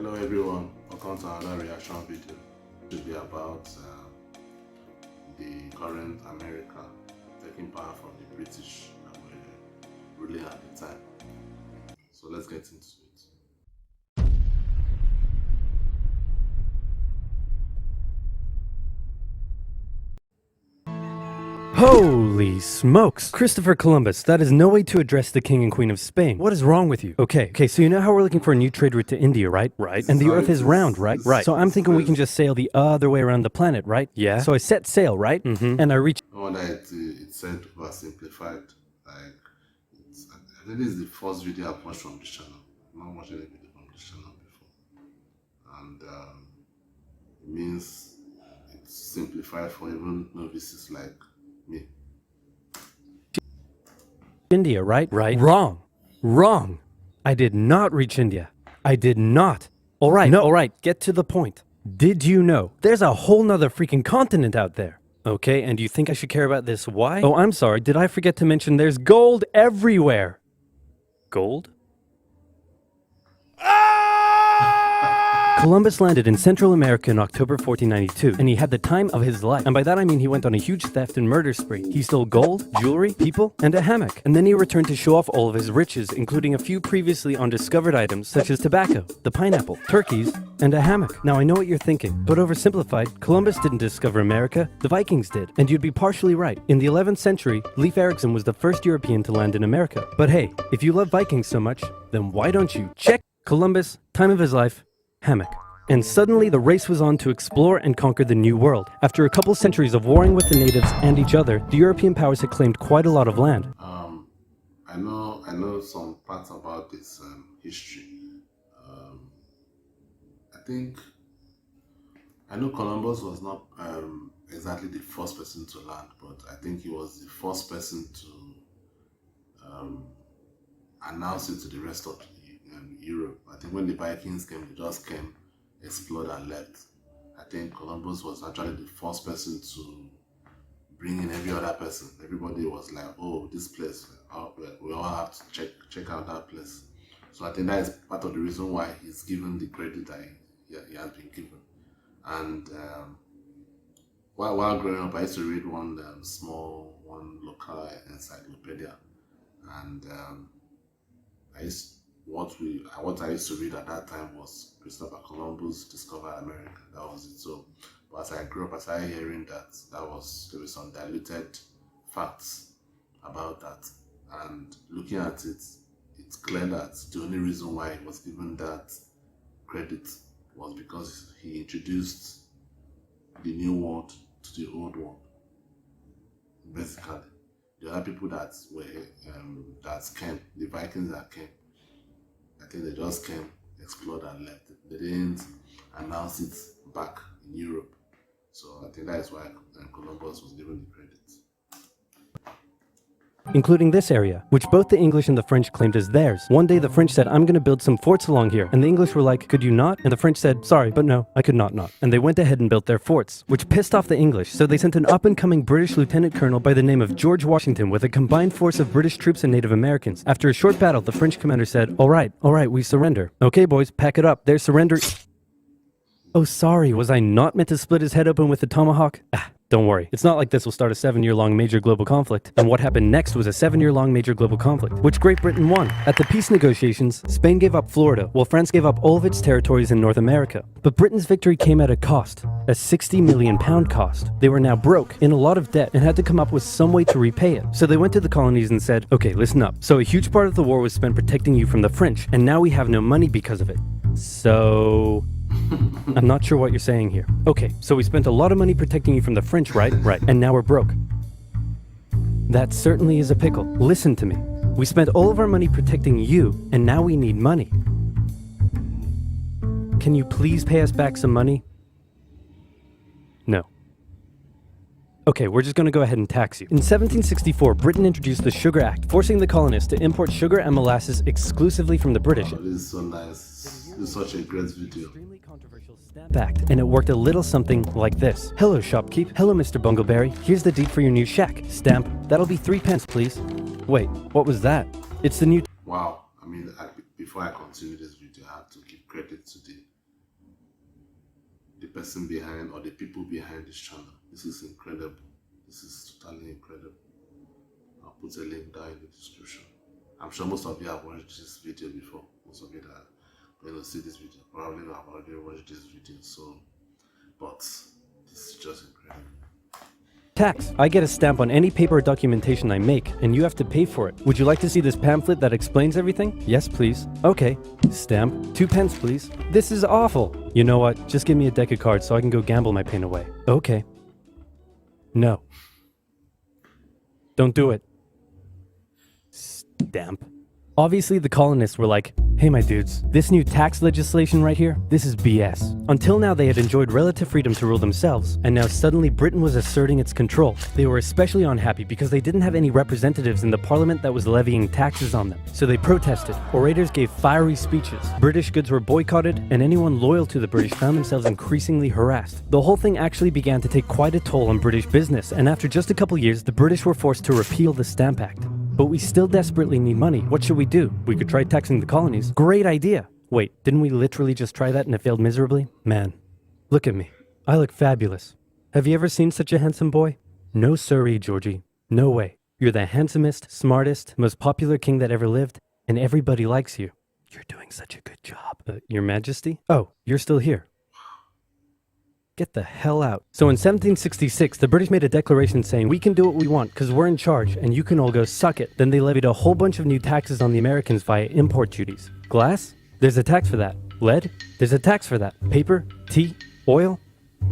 Hello everyone, welcome to another reaction video. It will be about the current America taking power from the British that were ruling at the time. So let's get into it. Holy smokes! Christopher Columbus, that is no way to address the King and Queen of Spain. What is wrong with you? Okay, so you know how we're looking for a new trade route to India, right? Right. And the Earth is round, right? Right. So I'm thinking we can just sail the other way around the planet, right? Yeah. So I set sail, right? And I reached... No wonder it said OverSimplified. Like, I think this is the first video I've watched from this channel. I've not watched any video from this channel before. And it means it's simplified for even novices like me. India, right? Right. Wrong. Wrong. I did not reach India. I did not. All right, get to the point. Did you know there's a whole nother freaking continent out there? Okay, and do you think I should care about this? Why? Oh, I'm sorry. Did I forget to mention there's gold everywhere? Gold? Columbus landed in Central America in October 1492, and he had the time of his life. And by that I mean he went on a huge theft and murder spree. He stole gold, jewelry, people, and a hammock. And then he returned to show off all of his riches, including a few previously undiscovered items such as tobacco, the pineapple, turkeys, and a hammock. Now I know what you're thinking, but oversimplified, Columbus didn't discover America, the Vikings did. And you'd be partially right. In the 11th century, Leif Erikson was the first European to land in America. But hey, if you love Vikings so much, then why don't you check Columbus, time of his life, hammock. And suddenly the race was on to explore and conquer the New World. After a couple centuries of warring with the natives and each other, the European powers had claimed quite a lot of land. I know some parts about this history. I know Columbus was not exactly the first person to land, but I think he was the first person to announce it to the rest of Europe. I think when the Vikings came, they just came, explored and left. I think Columbus was actually the first person to bring in every other person. Everybody was like, oh, this place, we all have to check out that place. So I think that is part of the reason why he's given the credit that he has been given. And while growing up, I used to read one local encyclopedia, and what I used to read at that time was Christopher Columbus discovered America. That was it. So, but as I grew up, I started hearing that there were some diluted facts about that. And looking at it, it's clear that the only reason why he was given that credit was because he introduced the new world to the old world. Basically, the other people that came, the Vikings that came, I think they just came, explored and left. They didn't announce it back in Europe. So I think that is why Columbus was given the credit. Including this area, which both the English and the French claimed as theirs. One day the French said, I'm going to build some forts along here. And the English were like, could you not? And the French said, sorry, but no, I could not. And they went ahead and built their forts, which pissed off the English. So they sent an up-and-coming British lieutenant colonel by the name of George Washington with a combined force of British troops and Native Americans. After a short battle, the French commander said, all right, we surrender. Okay, boys, pack it up. They're surrendering. Oh, sorry, was I not meant to split his head open with a tomahawk? Don't worry, it's not like this will start a 7-year-long major global conflict. And what happened next was a 7-year-long major global conflict, which Great Britain won. At the peace negotiations, Spain gave up Florida, while France gave up all of its territories in North America. But Britain's victory came at a cost, a £60 million cost. They were now broke, in a lot of debt, and had to come up with some way to repay it. So they went to the colonies and said, okay, listen up. So a huge part of the war was spent protecting you from the French, and now we have no money because of it. So... I'm not sure what you're saying here. Okay, so we spent a lot of money protecting you from the French, right? Right. And now we're broke. That certainly is a pickle. Listen to me. We spent all of our money protecting you, and now we need money. Can you please pay us back some money? No. Okay, we're just going to go ahead and tax you. In 1764, Britain introduced the Sugar Act, forcing the colonists to import sugar and molasses exclusively from the British. Oh, this is so nice. This is such a great video. Act, and it worked a little something like this. Hello, shopkeep. Hello, Mr. Bungleberry. Here's the deed for your new shack. Stamp. That'll be 3 pence, please. Wait, what was that? It's the new... Wow. I mean, before I continue this video, I have to give credit to the person behind or the people behind this channel. This is incredible. This is totally incredible. I'll put a link down in the description. I'm sure most of you have watched this video before. Most of you that are going to see this video probably have already watched this video. So, but this is just incredible. Tax. I get a stamp on any paper or documentation I make, and you have to pay for it. Would you like to see this pamphlet that explains everything? Yes, please. Okay. Stamp. 2 pence, please. This is awful. You know what? Just give me a deck of cards so I can go gamble my pain away. Okay. No. Don't do it. Stamp. Obviously, the colonists were like, hey my dudes, this new tax legislation right here, this is BS. Until now they had enjoyed relative freedom to rule themselves, and now suddenly Britain was asserting its control. They were especially unhappy because they didn't have any representatives in the parliament that was levying taxes on them. So they protested, orators gave fiery speeches, British goods were boycotted, and anyone loyal to the British found themselves increasingly harassed. The whole thing actually began to take quite a toll on British business, and after just a couple years, the British were forced to repeal the Stamp Act. But we still desperately need money. What should we do? We could try taxing the colonies. Great idea. Wait, didn't we literally just try that and it failed miserably? Man, look at me. I look fabulous. Have you ever seen such a handsome boy? No siree, Georgie. No way. You're the handsomest, smartest, most popular king that ever lived, and everybody likes you. You're doing such a good job. Your Majesty? Oh, you're still here. Get the hell out. So in 1766, the British made a declaration saying, we can do what we want because we're in charge and you can all go suck it. Then they levied a whole bunch of new taxes on the Americans via import duties. Glass? There's a tax for that. Lead? There's a tax for that. Paper? Tea? Oil?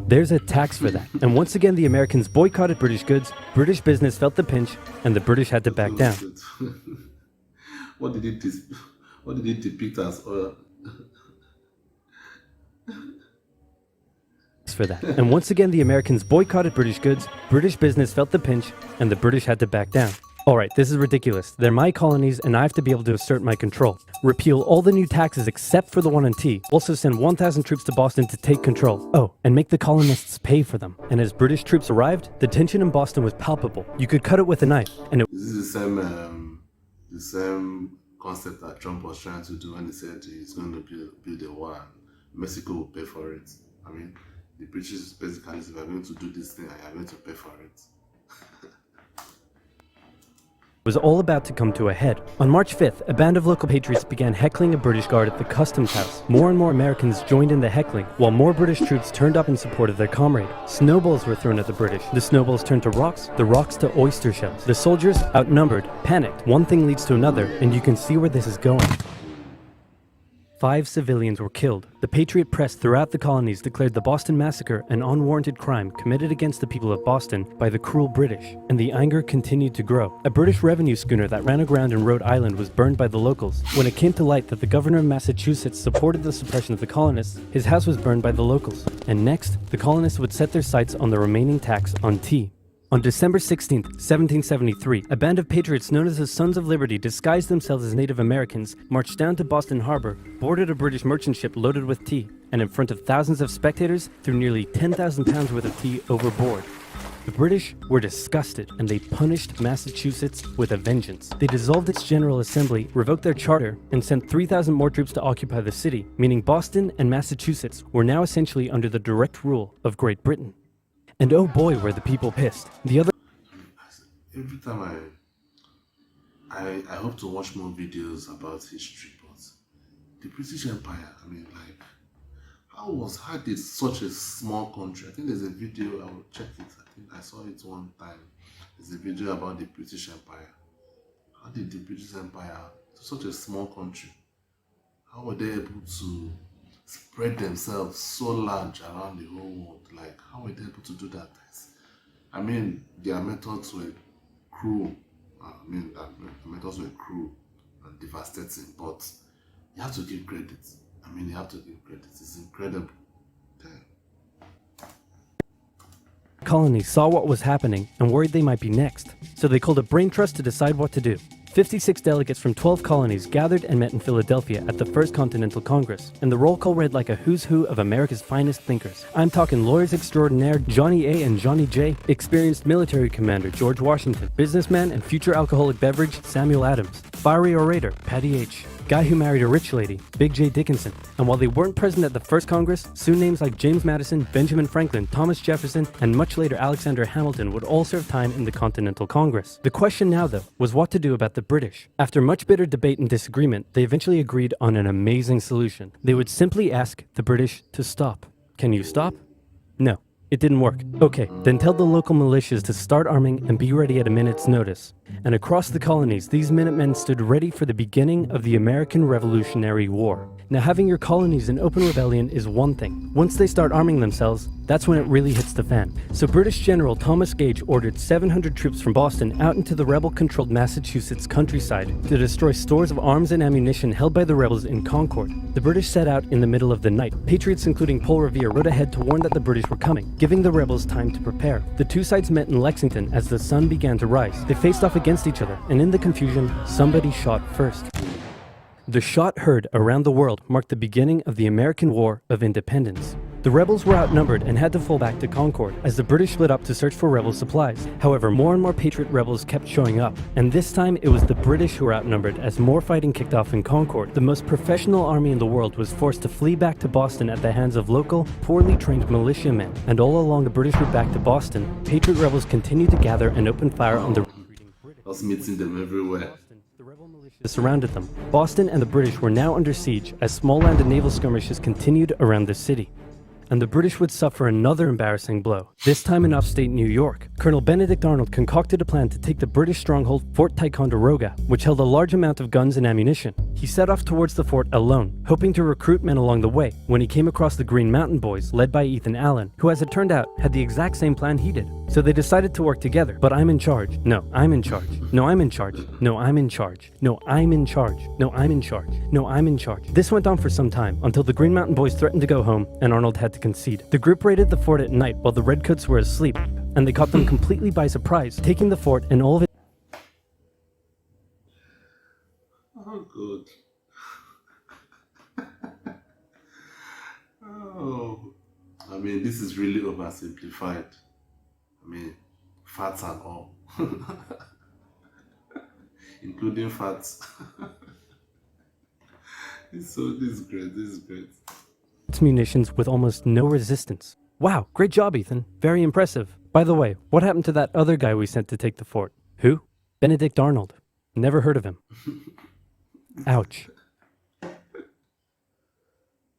There's a tax for that. And once again, the Americans boycotted British goods, British business felt the pinch, and the British had to back down. What did it depict as oil? For that. And once again, the Americans boycotted British goods, British business felt the pinch, and the British had to back down. Alright, this is ridiculous. They're my colonies and I have to be able to assert my control. Repeal all the new taxes except for the one on tea. Also send 1,000 troops to Boston to take control. Oh, and make the colonists pay for them. And as British troops arrived, the tension in Boston was palpable. You could cut it with a knife, and it This is the same concept that Trump was trying to do when he said he's going to build a wall and Mexico will pay for it. I mean, the British basically said, we're going to do this thing and you're going to pay for it. was all about to come to a head. On March 5th, a band of local patriots began heckling a British guard at the customs house. More and more Americans joined in the heckling, while more British troops turned up in support of their comrade. Snowballs were thrown at the British. The snowballs turned to rocks, the rocks to oyster shells. The soldiers, outnumbered, panicked. One thing leads to another, and you can see where this is going. 5 civilians were killed. The Patriot press throughout the colonies declared the Boston Massacre an unwarranted crime committed against the people of Boston by the cruel British, and the anger continued to grow. A British revenue schooner that ran aground in Rhode Island was burned by the locals. When it came to light that the governor of Massachusetts supported the suppression of the colonists, his house was burned by the locals. And next, the colonists would set their sights on the remaining tax on tea. On December 16, 1773, a band of patriots known as the Sons of Liberty disguised themselves as Native Americans, marched down to Boston Harbor, boarded a British merchant ship loaded with tea, and in front of thousands of spectators, threw nearly 10,000 pounds worth of tea overboard. The British were disgusted, and they punished Massachusetts with a vengeance. They dissolved its General Assembly, revoked their charter, and sent 3,000 more troops to occupy the city, meaning Boston and Massachusetts were now essentially under the direct rule of Great Britain. And oh boy, were the people pissed. Every time I hope to watch more videos about history, but the British Empire, I mean, like, how did such a small country, I think there's a video, I will check it, I think I saw it one time, there's a video about the British Empire. How did the British Empire, such a small country, how were they able to spread themselves so large around the whole world? Like, how were they able to do that? I mean, their methods were cruel. And devastating, but you have to give credit. You have to give credit. It's incredible. Colonies saw what was happening and worried they might be next. So they called a brain trust to decide what to do. 56 delegates from 12 colonies gathered and met in Philadelphia at the First Continental Congress, and the roll call read like a who's who of America's finest thinkers. I'm talking lawyers extraordinaire Johnny A. and Johnny J, experienced military commander George Washington, businessman and future alcoholic beverage Samuel Adams, fiery orator Patty H, guy who married a rich lady, Big J. Dickinson. And while they weren't present at the first Congress, soon names like James Madison, Benjamin Franklin, Thomas Jefferson, and much later Alexander Hamilton would all serve time in the Continental Congress. The question now, though, was what to do about the British. After much bitter debate and disagreement, they eventually agreed on an amazing solution. They would simply ask the British to stop. Can you stop? No. It didn't work. Okay, then tell the local militias to start arming and be ready at a minute's notice. And across the colonies, these Minutemen stood ready for the beginning of the American Revolutionary War. Now, having your colonies in open rebellion is one thing. Once they start arming themselves, that's when it really hits the fan. So British General Thomas Gage ordered 700 troops from Boston out into the rebel-controlled Massachusetts countryside to destroy stores of arms and ammunition held by the rebels in Concord. The British set out in the middle of the night. Patriots including Paul Revere rode ahead to warn that the British were coming, giving the rebels time to prepare. The two sides met in Lexington as the sun began to rise. They faced off against each other, and in the confusion, somebody shot first. The shot heard around the world marked the beginning of the American War of Independence. The rebels were outnumbered and had to fall back to Concord as the British split up to search for rebel supplies. However, more and more Patriot rebels kept showing up, and this time it was the British who were outnumbered as more fighting kicked off in Concord. The most professional army in the world was forced to flee back to Boston at the hands of local, poorly trained militiamen. And all along the British route back to Boston, Patriot rebels continued to gather and open fire on the Us meeting them everywhere. The rebel militia surrounded them. Boston and the British were now under siege as small land and naval skirmishes continued around the city. And the British would suffer another embarrassing blow, this time in upstate New York. Colonel Benedict Arnold concocted a plan to take the British stronghold Fort Ticonderoga, which held a large amount of guns and ammunition. He set off towards the fort alone, hoping to recruit men along the way, when he came across the Green Mountain Boys, led by Ethan Allen, who as it turned out, had the exact same plan he did. So they decided to work together. But I'm in charge. No, I'm in charge. No, I'm in charge. No, I'm in charge. No, I'm in charge. No, I'm in charge. No, I'm in charge. This went on for some time, until the Green Mountain Boys threatened to go home, and Arnold had to concede. The group raided the fort at night while the Redcoats were asleep, and they caught them completely by surprise, taking the fort and all of it. Oh, good. Oh, I mean, this is really oversimplified. I mean, fats and all, including fats. This is great. This is great. Munitions with almost no resistance. Wow, great job, Ethan. Very impressive. By the way, what happened to that other guy we sent to take the fort? Who? Benedict Arnold. Never heard of him. Ouch.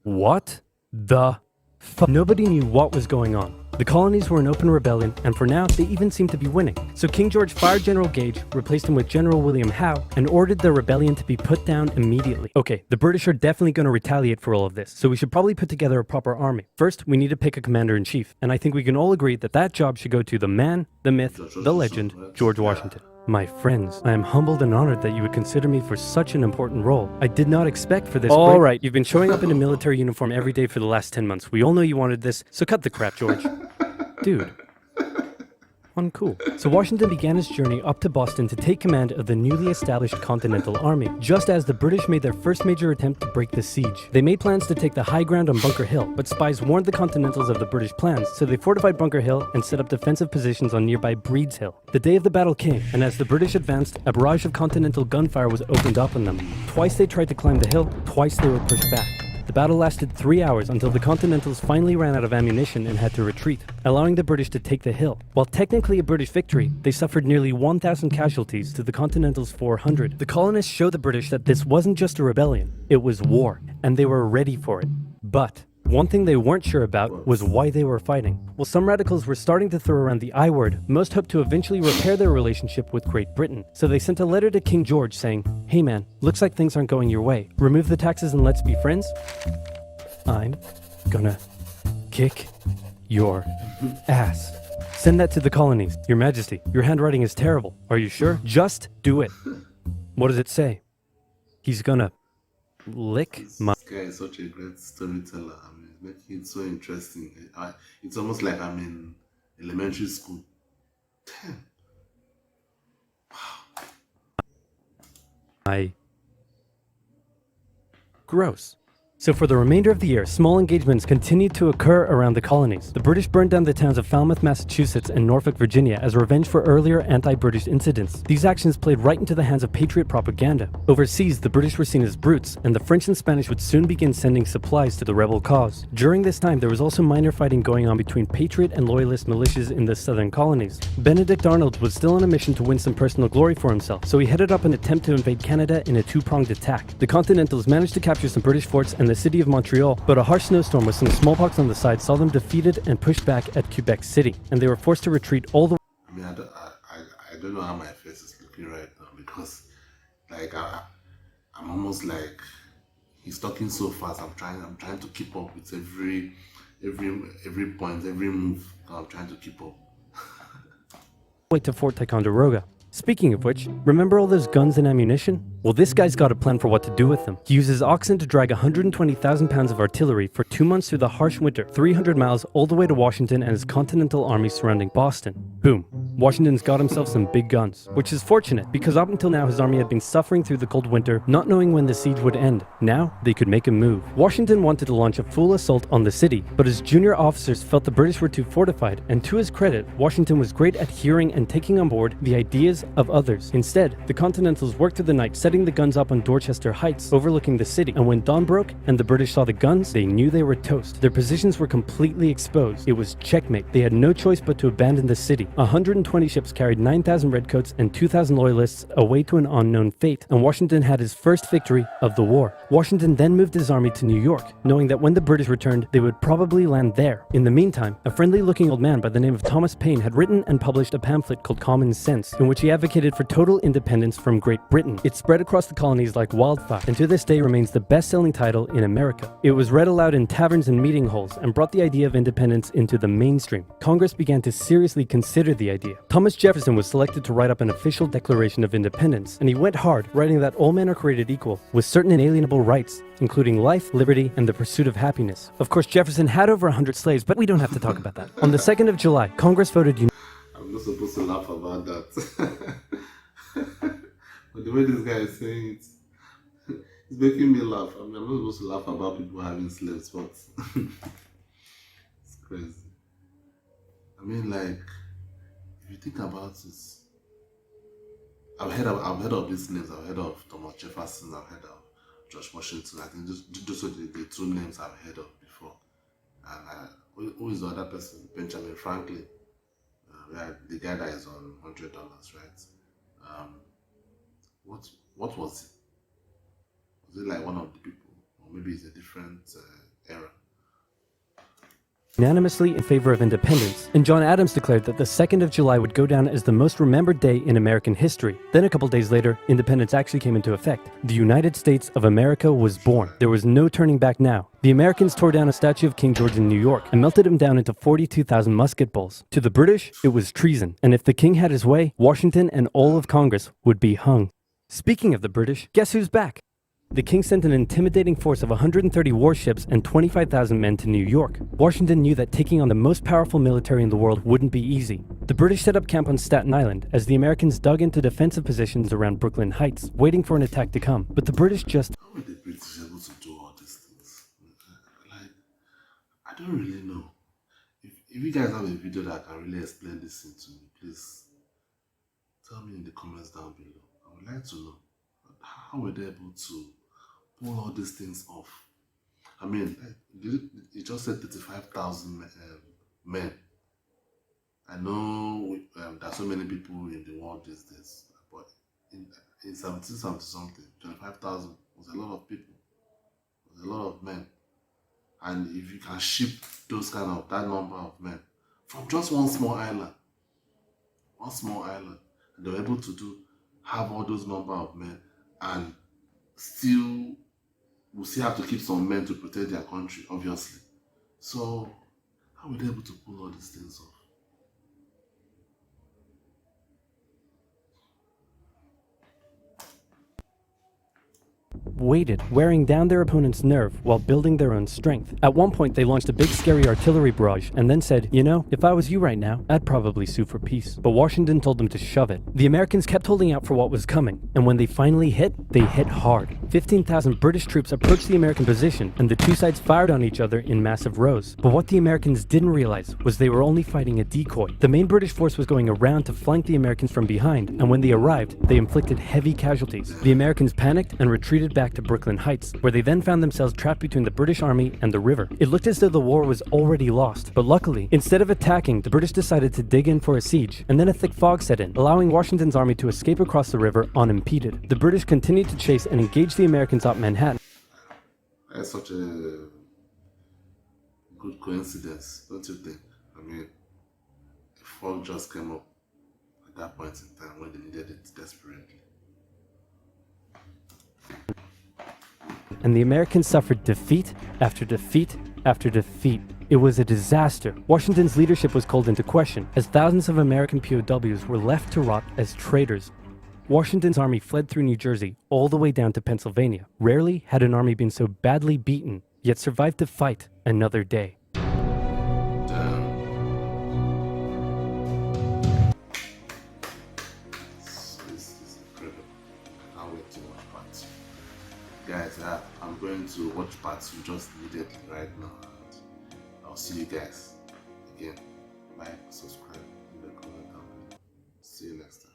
What the fuck? Nobody knew what was going on. The colonies were in open rebellion, and for now, they even seemed to be winning. So King George fired General Gage, replaced him with General William Howe, and ordered the rebellion to be put down immediately. Okay, the British are definitely going to retaliate for all of this, so we should probably put together a proper army. First, we need to pick a commander-in-chief, and I think we can all agree that that job should go to the man, the myth, the legend, George Washington. My friends, I am humbled and honored that you would consider me for such an important role. I did not expect for this. All right, you've been showing up in a military uniform every day for the last 10 months. We all know you wanted this, so cut the crap, George. Dude. Uncool. So Washington began his journey up to Boston to take command of the newly established Continental Army, just as the British made their first major attempt to break the siege. They made plans to take the high ground on Bunker Hill, but spies warned the Continentals of the British plans, so they fortified Bunker Hill and set up defensive positions on nearby Breed's Hill. The day of the battle came, and as the British advanced, a barrage of Continental gunfire was opened up on them. Twice they tried to climb the hill, twice they were pushed back. The battle lasted 3 hours until the Continentals finally ran out of ammunition and had to retreat, allowing the British to take the hill. While technically a British victory, they suffered nearly 1,000 casualties to the Continentals' 400. The colonists showed the British that this wasn't just a rebellion, it was war, and they were ready for it. But one thing they weren't sure about was why they were fighting. While some radicals were starting to throw around the I word, most hoped to eventually repair their relationship with Great Britain. So they sent a letter to King George saying, "Hey man, looks like things aren't going your way. Remove the taxes and let's be friends? I'm gonna kick your ass." Send that to the colonies. Your Majesty, your handwriting is terrible. Are you sure? Just do it. What does it say? He's gonna lick my... This guy is such a great storyteller. I mean, making it so interesting. It's almost like I'm in elementary school. Damn. Gross. So for the remainder of the year, small engagements continued to occur around the colonies. The British burned down the towns of Falmouth, Massachusetts and Norfolk, Virginia as revenge for earlier anti-British incidents. These actions played right into the hands of patriot propaganda. Overseas, the British were seen as brutes, and the French and Spanish would soon begin sending supplies to the rebel cause. During this time, there was also minor fighting going on between patriot and loyalist militias in the southern colonies. Benedict Arnold was still on a mission to win some personal glory for himself, so he headed up an attempt to invade Canada in a two-pronged attack. The Continentals managed to capture some British forts and the city of Montreal, but a harsh snowstorm with some smallpox on the side saw them defeated and pushed back at Quebec City, and they were forced to retreat all the way. I mean, I don't know how my face is looking right now because, like, I'm almost like he's talking so fast. I'm trying to keep up with every point, every move. I'm trying to keep up. To Fort Ticonderoga. Speaking of which, remember all those guns and ammunition? Well, this guy's got a plan for what to do with them. He uses oxen to drag 120,000 pounds of artillery for 2 months through the harsh winter, 300 miles all the way to Washington and his Continental Army surrounding Boston. Boom. Washington's got himself some big guns, which is fortunate because up until now his army had been suffering through the cold winter, not knowing when the siege would end. Now, they could make a move. Washington wanted to launch a full assault on the city, but his junior officers felt the British were too fortified, and to his credit, Washington was great at hearing and taking on board the ideas of others. Instead, the Continentals worked through the night setting the guns up on Dorchester Heights, overlooking the city, and when dawn broke and the British saw the guns, they knew they were toast. Their positions were completely exposed. It was checkmate. They had no choice but to abandon the city. 120 ships carried 9,000 redcoats and 2,000 loyalists away to an unknown fate, and Washington had his first victory of the war. Washington then moved his army to New York, knowing that when the British returned, they would probably land there. In the meantime, a friendly-looking old man by the name of Thomas Paine had written and published a pamphlet called Common Sense, in which he advocated for total independence from Great Britain. It spread across the colonies like wildfire, and to this day remains the best-selling title in America. It was read aloud in taverns and meeting halls, and brought the idea of independence into the mainstream. Congress began to seriously consider the idea. Thomas Jefferson was selected to write up an official Declaration of Independence, and he went hard, writing that all men are created equal, with certain inalienable rights, including life, liberty, and the pursuit of happiness. Of course, Jefferson had over 100 slaves, but we don't have to talk about that. On the 2nd of July, Congress voted I'm not supposed to laugh about that. But the way this guy is saying it, it's making me laugh. I mean, I'm not supposed to laugh about people having slaves, but it's crazy. I mean, like, if you think about it, I've heard of these names. I've heard of Thomas Jefferson. I've heard of George Washington. I think those are the two names I've heard of before. And who is the other person? Benjamin Franklin. The guy that is on $100, right? What was it? Was it like one of the people, or maybe it's a different era? unanimously in favor of independence, and John Adams declared that the 2nd of July would go down as the most remembered day in American history. Then a couple days later, independence actually came into effect. The United States of America was born. There was no turning back now. The Americans tore down a statue of King George in New York and melted him down into 42,000 musket balls. To the British, it was treason, and if the king had his way, Washington and all of Congress would be hung. Speaking of the British, guess who's back? The king sent an intimidating force of 130 warships and 25,000 men to New York. Washington knew that taking on the most powerful military in the world wouldn't be easy. The British set up camp on Staten Island as the Americans dug into defensive positions around Brooklyn Heights, waiting for an attack to come. But the British just... How were the British able to do all these things? Like, I don't really know. If you guys have a video that can really explain this thing to me, please tell me in the comments down below. I would like to know how were they able to pull all these things off. I mean, it just said 35,000 men. I know there's so many people in the world these days, but in 1770 something, 25,000 was a lot of people. It was a lot of men. And if you can ship that number of men from just one small island, and they were able to have all those number of men, and we'll still have to keep some men to protect their country, obviously. So, how were they able to pull all these things off? waited, wearing down their opponent's nerve while building their own strength. At one point, they launched a big scary artillery barrage and then said, you know, if I was you right now, I'd probably sue for peace. But Washington told them to shove it. The Americans kept holding out for what was coming, and when they finally hit, they hit hard. 15,000 British troops approached the American position, and the two sides fired on each other in massive rows. But what the Americans didn't realize was they were only fighting a decoy. The main British force was going around to flank the Americans from behind, and when they arrived, they inflicted heavy casualties. The Americans panicked and retreated back to Brooklyn Heights, where they then found themselves trapped between the British army and the river. It looked as though the war was already lost, but luckily, instead of attacking, the British decided to dig in for a siege, and then a thick fog set in, allowing Washington's army to escape across the river unimpeded. The British continued to chase and engage the Americans at Manhattan. That's such a good coincidence, don't you think? I mean, the fog just came up at that point in time when they needed it desperately. And the Americans suffered defeat after defeat after defeat. It was a disaster. Washington's leadership was called into question, as thousands of American POWs were left to rot as traitors. Washington's army fled through New Jersey all the way down to Pennsylvania. Rarely had an army been so badly beaten, yet survived to fight another day. Damn. This is incredible. I can't wait to watch part 2. Guys, I'm going to watch part 2 just immediately right now. I'll see you guys again. Like, subscribe, leave a comment down below. See you next time.